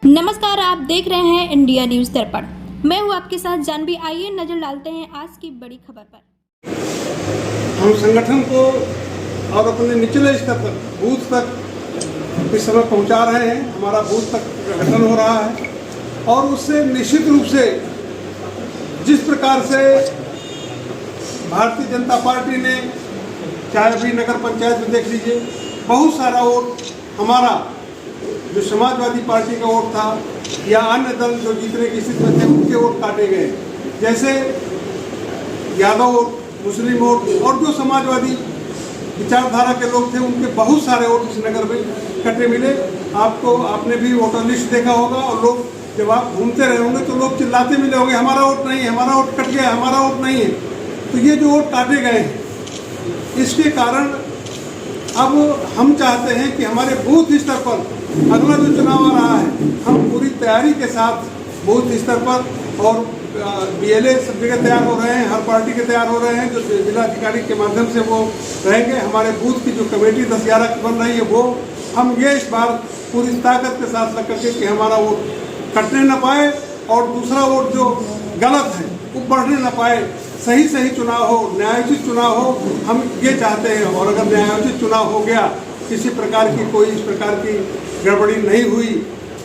नमस्कार, आप देख रहे हैं इंडिया न्यूज दर्पण। मैं हूं आपके साथ जानवी। आइए नजर डालते हैं आज की बड़ी खबर पर। हम संगठन को और अपने निचले स्तर तक बूथ तक इस समय पहुंचा रहे हैं। हमारा बूथ तक गठन हो रहा है और उससे निश्चित रूप से जिस प्रकार से भारतीय जनता पार्टी ने, चाहे अभी नगर पंचायत में देख लीजिए, बहुत सारा वोट हमारा जो समाजवादी पार्टी का वोट था या अन्य दल जो जीतने की स्थिति में थे उनके वोट काटे गए। जैसे यादव वोट, मुस्लिम वोट और जो समाजवादी विचारधारा के लोग थे उनके बहुत सारे वोट इस नगर में कटे मिले। आपने भी वोटर लिस्ट देखा होगा और लोग जब आप घूमते रहे होंगे तो लोग चिल्लाते मिले होंगे, हमारा वोट नहीं है, हमारा वोट कट गया, हमारा वोट नहीं है। तो ये जो वोट काटे गए हैं इसके कारण अब हम चाहते हैं कि हमारे बूथ स्तर पर अगला जो चुनाव आ रहा है हम पूरी तैयारी के साथ बूथ स्तर पर और बीएलए सब जगह तैयार हो रहे हैं, हर पार्टी के तैयार हो रहे हैं, जो जिलाधिकारी के माध्यम से वो रहेंगे। हमारे बूथ की जो कमेटी 10-11 बन रही है वो हम ये इस बार पूरी ताकत के साथ लग करके कि हमारा वोट कटने न पाए और दूसरा वोट जो गलत है वो बढ़ने न पाए। सही चुनाव हो, न्यायोचित चुनाव हो, हम ये चाहते हैं। और अगर न्यायोचित चुनाव हो गया, किसी प्रकार की कोई इस प्रकार की गड़बड़ी नहीं हुई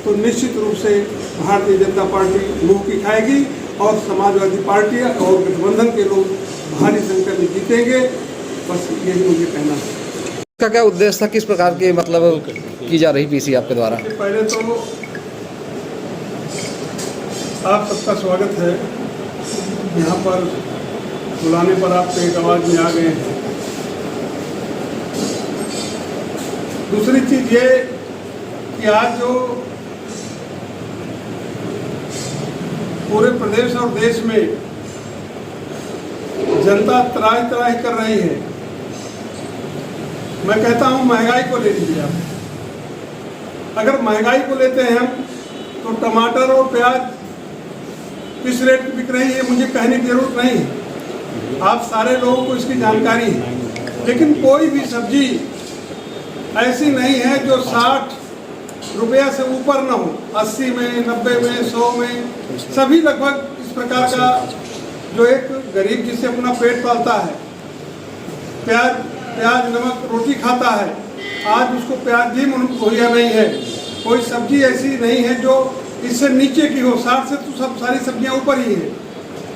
तो निश्चित रूप से भारतीय जनता पार्टी मुंह की खाएगी और समाजवादी पार्टी और गठबंधन के लोग भारी संख्या में जीतेंगे। बस यही मुझे कहना है। इसका क्या उद्देश्य था, किस प्रकार की मतलब की जा रही पीसी आपके द्वारा? पहले तो आप सबका स्वागत है। यहाँ पर बुलाने पर आप एक आवाज में आ गए हैं। दूसरी चीज ये कि आज जो पूरे प्रदेश और देश में जनता त्राही कर रही है, मैं कहता हूं महंगाई को ले लीजिए आप। अगर महंगाई को लेते हैं हम तो टमाटर और प्याज किस रेट पे बिक रही है मुझे कहने की जरूरत नहीं है, आप सारे लोगों को इसकी जानकारी है। लेकिन कोई भी सब्जी ऐसी नहीं है जो 60 रुपया से ऊपर न हो। 80 में, 90 में, 100 में सभी लगभग इस प्रकार का जो एक गरीब जिससे अपना पेट पालता है, प्याज नमक रोटी खाता है, आज उसको प्याज भी मुहैया नहीं है। कोई सब्जी ऐसी नहीं है जो इससे नीचे की हो। 60 से तो सब सारी सब्जियां ऊपर ही है।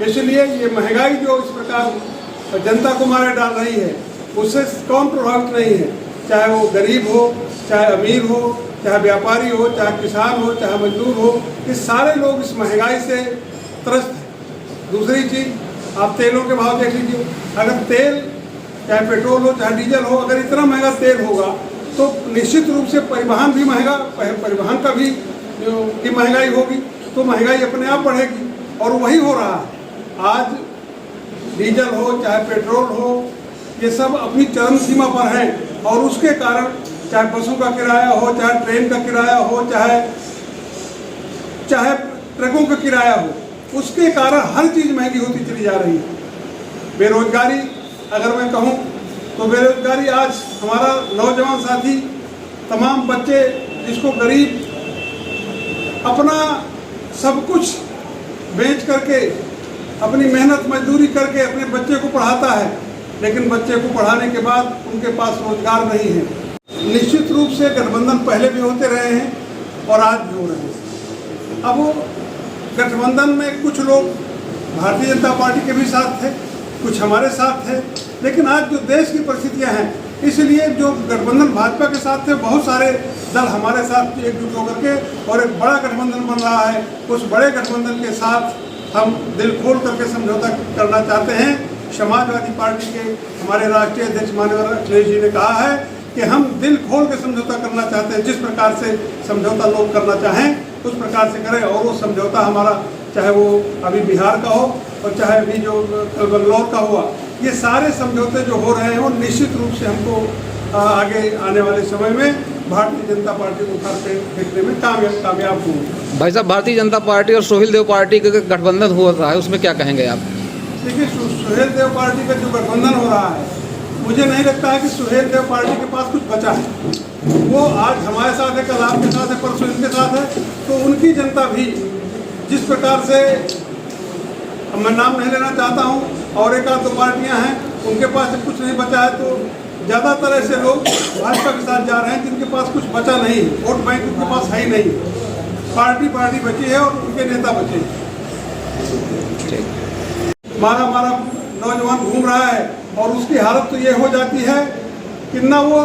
इसलिए ये महंगाई जो इस प्रकार जनता को मारे डाल रही है उससे कौन प्रभावित नहीं है, चाहे वो गरीब हो, चाहे अमीर हो, चाहे व्यापारी हो, चाहे किसान हो, चाहे मजदूर हो, ये सारे लोग इस महंगाई से त्रस्त हैं। दूसरी चीज आप तेलों के भाव देख लीजिए। अगर तेल चाहे पेट्रोल हो चाहे डीजल हो, अगर इतना महंगा तेल होगा तो निश्चित रूप से परिवहन भी महंगा, परिवहन का भी की महंगाई होगी तो महंगाई अपने आप बढ़ेगी। और वही हो रहा है। आज डीजल हो चाहे पेट्रोल हो ये सब अपनी चरम सीमा पर है और उसके कारण चाहे बसों का किराया हो, चाहे ट्रेन का किराया हो, चाहे ट्रकों का किराया हो, उसके कारण हर चीज़ महंगी होती चली जा रही है। बेरोजगारी अगर मैं कहूँ तो बेरोजगारी आज हमारा नौजवान साथी, तमाम बच्चे जिसको गरीब अपना सब कुछ बेच करके अपनी मेहनत मजदूरी करके अपने बच्चे को पढ़ाता है, लेकिन बच्चे को पढ़ाने के बाद उनके पास रोजगार नहीं है। निश्चित रूप से गठबंधन पहले भी होते रहे हैं और आज भी हो रहे हैं। अब वो गठबंधन में कुछ लोग भारतीय जनता पार्टी के भी साथ थे, कुछ हमारे साथ थे, लेकिन आज जो देश की परिस्थितियां हैं इसलिए जो गठबंधन भाजपा के साथ थे बहुत सारे दल हमारे साथ एकजुट होकर के और एक बड़ा गठबंधन बन रहा है। उस बड़े गठबंधन के साथ हम दिल खोल करके समझौता करना चाहते हैं। समाजवादी पार्टी के हमारे राष्ट्रीय अध्यक्ष माननीय अखिलेश जी ने कहा है कि हम दिल खोल के समझौता करना चाहते हैं। जिस प्रकार से समझौता लोग करना चाहें उस प्रकार से करें और वो समझौता हमारा चाहे वो अभी बिहार का हो और चाहे अभी जो कल बंगलौर का हुआ, ये सारे समझौते जो हो रहे हैं वो निश्चित रूप से हमको आगे आने वाले समय में भारतीय जनता पार्टी को उखाड़ के फेंकने में कामयाब होंगे। भाई साहब, भारतीय जनता पार्टी और सोहेल देव पार्टी का गठबंधन हो रहा है, उसमें क्या कहेंगे आप? देखिए, सोहेल देव पार्टी का जो गठबंधन हो रहा है मुझे नहीं लगता है कि सोहेल देव पार्टी के पास कुछ बचा है। वो आज हमारे साथ है, कल आपके साथ है, परसों इनके साथ है, तो उनके की जनता भी जिस प्रकार से, अब मैं नाम नहीं लेना चाहता हूँ, और एक आध दो पार्टियाँ हैं उनके पास जब कुछ नहीं बचा है तो ज़्यादातर ऐसे लोग भाजपा के साथ जा रहे हैं जिनके पास कुछ बचा नहीं, वोट बैंक उनके पास है ही नहीं, पार्टी बची है और उनके नेता बचे हैं। मारा नौजवान घूम रहा है और उसकी हालत तो ये हो जाती है कि ना वो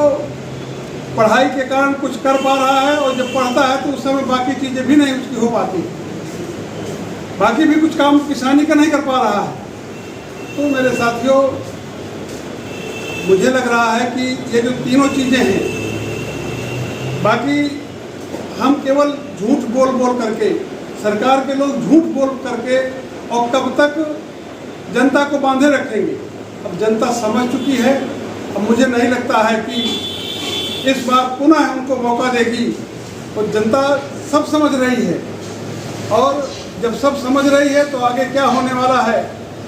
पढ़ाई के कारण कुछ कर पा रहा है, और जब पढ़ता है तो उस समय बाकी चीज़ें भी नहीं उसकी हो पाती, बाकी भी कुछ काम किसानी का नहीं कर पा रहा है। तो मेरे साथियों, मुझे लग रहा है कि ये जो तीनों चीज़ें हैं, बाकी हम केवल झूठ बोल करके, सरकार के लोग झूठ बोल करके, और कब तक जनता को बांधे रखेंगे। अब जनता समझ चुकी है। अब मुझे नहीं लगता है कि इस बार पुनः उनको मौका देगी, और जनता सब समझ रही है, और जब सब समझ रही है तो आगे क्या होने वाला है,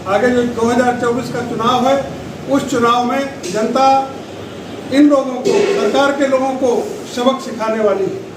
आगे जो 2024 का चुनाव है, उस चुनाव में जनता इन लोगों को, सरकार के लोगों को सबक सिखाने वाली है।